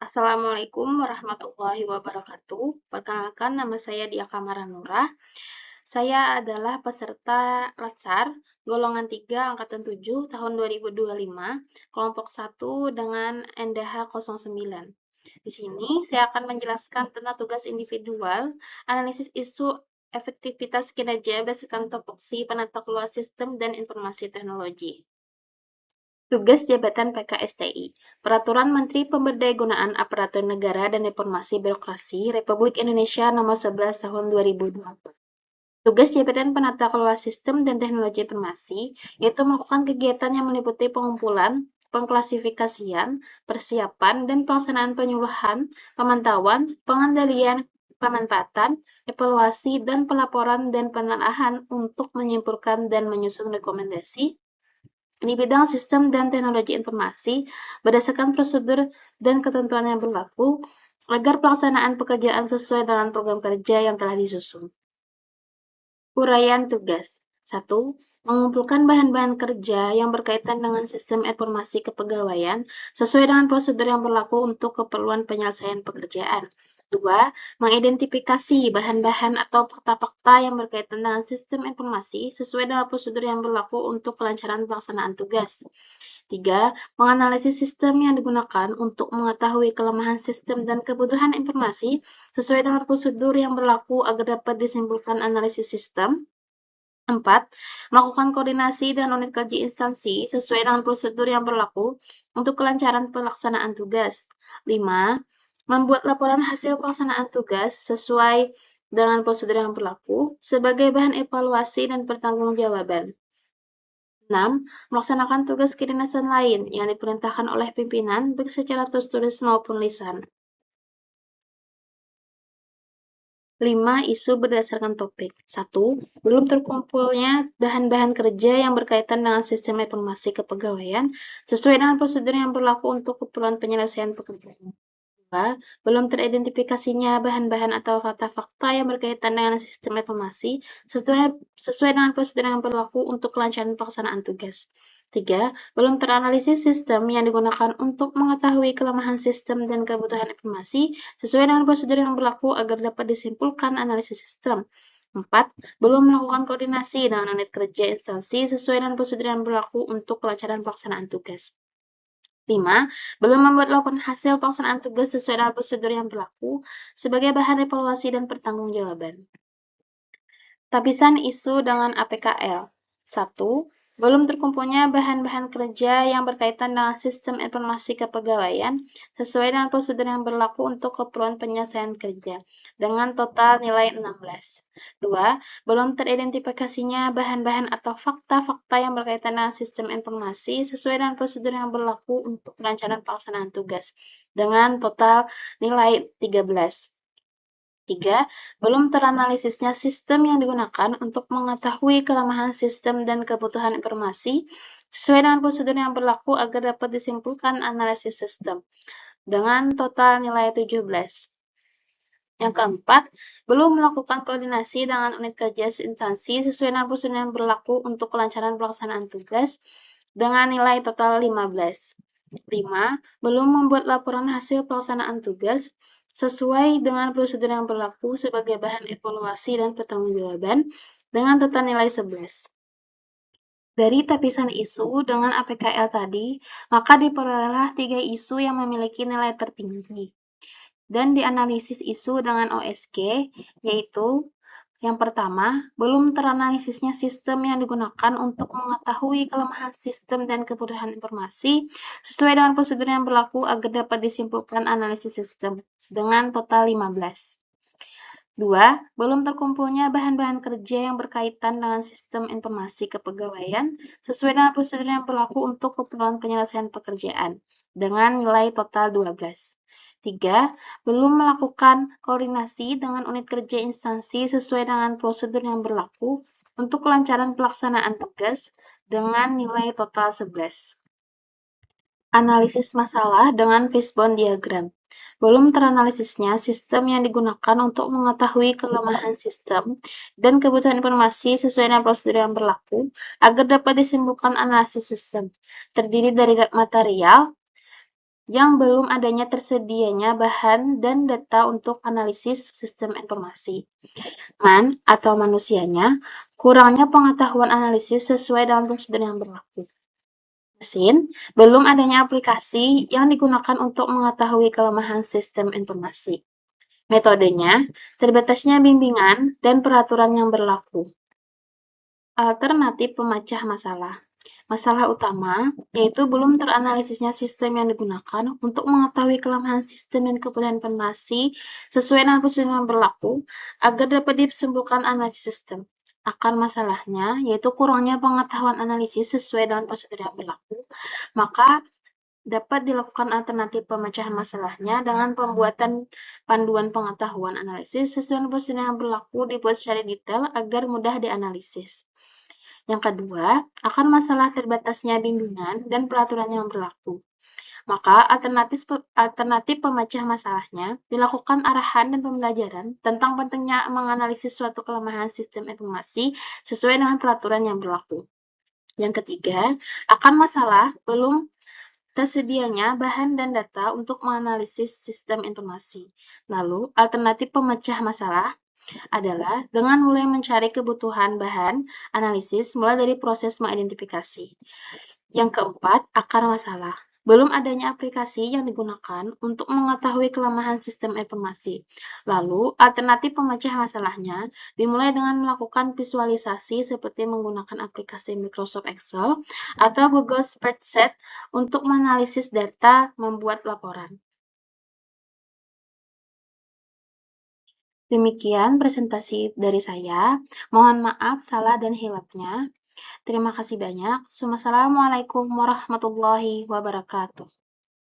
Assalamualaikum warahmatullahi wabarakatuh. Perkenalkan, nama saya Dia Kamaranura. Saya adalah peserta Latsar golongan 3 angkatan 7 tahun 2025, kelompok 1 dengan NDH 09. Di sini saya akan menjelaskan tentang tugas individual, analisis isu efektivitas kinerja berdasarkan topoksi penata kelola sistem dan informasi teknologi. Tugas Jabatan PKSTI, Peraturan Menteri Pemberdayagunaan Aparatur Negara dan Reformasi Birokrasi Republik Indonesia Nomor 11 Tahun 2020. Tugas Jabatan Penata Kelola Sistem dan Teknologi Informasi yaitu melakukan kegiatan yang meliputi pengumpulan, pengklasifikasian, persiapan, dan pelaksanaan penyuluhan, pemantauan, pengendalian, pemanfaatan, evaluasi, dan pelaporan dan penelaahan untuk menyimpulkan dan menyusun rekomendasi di bidang sistem dan teknologi informasi berdasarkan prosedur dan ketentuan yang berlaku agar pelaksanaan pekerjaan sesuai dengan program kerja yang telah disusun. Uraian tugas 1. Mengumpulkan bahan-bahan kerja yang berkaitan dengan sistem informasi kepegawaian sesuai dengan prosedur yang berlaku untuk keperluan penyelesaian pekerjaan. 2. Mengidentifikasi bahan-bahan atau fakta-fakta yang berkaitan dengan sistem informasi sesuai dengan prosedur yang berlaku untuk kelancaran pelaksanaan tugas. 3. Menganalisis sistem yang digunakan untuk mengetahui kelemahan sistem dan kebutuhan informasi sesuai dengan prosedur yang berlaku agar dapat disimpulkan analisis sistem. 4. Melakukan koordinasi dengan unit kerja instansi sesuai dengan prosedur yang berlaku untuk kelancaran pelaksanaan tugas. 5. Membuat laporan hasil pelaksanaan tugas sesuai dengan prosedur yang berlaku sebagai bahan evaluasi dan pertanggungjawaban. 6. Melaksanakan tugas kedinasan lain yang diperintahkan oleh pimpinan baik secara tertulis maupun lisan. 5. Isu berdasarkan topik. 1. Belum terkumpulnya bahan-bahan kerja yang berkaitan dengan sistem informasi kepegawaian sesuai dengan prosedur yang berlaku untuk keperluan penyelesaian pekerjaan. 2. Belum teridentifikasinya bahan-bahan atau fakta-fakta yang berkaitan dengan sistem informasi sesuai dengan prosedur yang berlaku untuk kelancaran pelaksanaan tugas. 3. Belum teranalisis sistem yang digunakan untuk mengetahui kelemahan sistem dan kebutuhan informasi sesuai dengan prosedur yang berlaku agar dapat disimpulkan analisis sistem. 4. Belum melakukan koordinasi dengan unit kerja instansi sesuai dengan prosedur yang berlaku untuk kelancaran pelaksanaan tugas. 5. Belum membuat laporan hasil pelaksanaan tugas sesuai dengan prosedur yang berlaku sebagai bahan evaluasi dan pertanggungjawaban. Tapisan isu dengan APKL. 1. Belum terkumpulnya bahan-bahan kerja yang berkaitan dengan sistem informasi kepegawaian sesuai dengan prosedur yang berlaku untuk keperluan penyelesaian kerja dengan total nilai 16. 2. Belum teridentifikasinya bahan-bahan atau fakta-fakta yang berkaitan dengan sistem informasi sesuai dengan prosedur yang berlaku untuk perencanaan pelaksanaan tugas dengan total nilai 13. 3. Belum teranalisisnya sistem yang digunakan untuk mengetahui kelemahan sistem dan kebutuhan informasi sesuai dengan prosedur yang berlaku agar dapat disimpulkan analisis sistem dengan total nilai 17. Yang keempat, belum melakukan koordinasi dengan unit kerja instansi sesuai dengan prosedur yang berlaku untuk kelancaran pelaksanaan tugas dengan nilai total 15. 5. Belum membuat laporan hasil pelaksanaan tugas sesuai dengan prosedur yang berlaku sebagai bahan evaluasi dan pertanggungjawaban dengan total nilai 11. Dari tapisan isu dengan APKL tadi, maka diperolehlah 3 isu yang memiliki nilai tertinggi. Dan dianalisis isu dengan OSG, yaitu yang pertama, belum teranalisisnya sistem yang digunakan untuk mengetahui kelemahan sistem dan kebutuhan informasi sesuai dengan prosedur yang berlaku agar dapat disimpulkan analisis sistem dengan total 15. 2. Belum terkumpulnya bahan-bahan kerja yang berkaitan dengan sistem informasi kepegawaian sesuai dengan prosedur yang berlaku untuk keperluan penyelesaian pekerjaan dengan nilai total 12. 3. Belum melakukan koordinasi dengan unit kerja instansi sesuai dengan prosedur yang berlaku untuk kelancaran pelaksanaan tugas dengan nilai total 11. Analisis masalah dengan fishbone diagram. Belum teranalisisnya sistem yang digunakan untuk mengetahui kelemahan sistem dan kebutuhan informasi sesuai dengan prosedur yang berlaku agar dapat disimpulkan analisis sistem. Terdiri dari material, yang belum adanya tersedianya bahan dan data untuk analisis sistem informasi. Atau manusianya, kurangnya pengetahuan analisis sesuai dengan prosedur yang berlaku. Mesin, belum adanya aplikasi yang digunakan untuk mengetahui kelemahan sistem informasi. Metodenya, terbatasnya bimbingan dan peraturan yang berlaku. Alternatif pemecah masalah. Masalah utama yaitu belum teranalisisnya sistem yang digunakan untuk mengetahui kelemahan sistem dan kebutuhan informasi sesuai dengan prosedur yang berlaku agar dapat disembuhkan analisis sistem. Akar masalahnya yaitu kurangnya pengetahuan analisis sesuai dengan prosedur yang berlaku, maka dapat dilakukan alternatif pemecahan masalahnya dengan pembuatan panduan pengetahuan analisis sesuai dengan prosedur yang berlaku dibuat secara detail agar mudah dianalisis. Yang kedua, akan masalah terbatasnya bimbingan dan peraturan yang berlaku. Maka alternatif pemecah masalahnya dilakukan arahan dan pembelajaran tentang pentingnya menganalisis suatu kelemahan sistem informasi sesuai dengan peraturan yang berlaku. Yang ketiga, akan masalah belum tersedianya bahan dan data untuk menganalisis sistem informasi. Lalu, alternatif pemecah masalah adalah dengan mulai mencari kebutuhan bahan analisis mulai dari proses mengidentifikasi. Yang keempat, akar masalah. Belum adanya aplikasi yang digunakan untuk mengetahui kelemahan sistem informasi. Lalu, alternatif pemecah masalahnya dimulai dengan melakukan visualisasi seperti menggunakan aplikasi Microsoft Excel atau Google Spreadsheet untuk menganalisis data membuat laporan. Demikian presentasi dari saya. Mohon maaf salah dan hilapnya. Terima kasih banyak. Wassalamualaikum warahmatullahi wabarakatuh.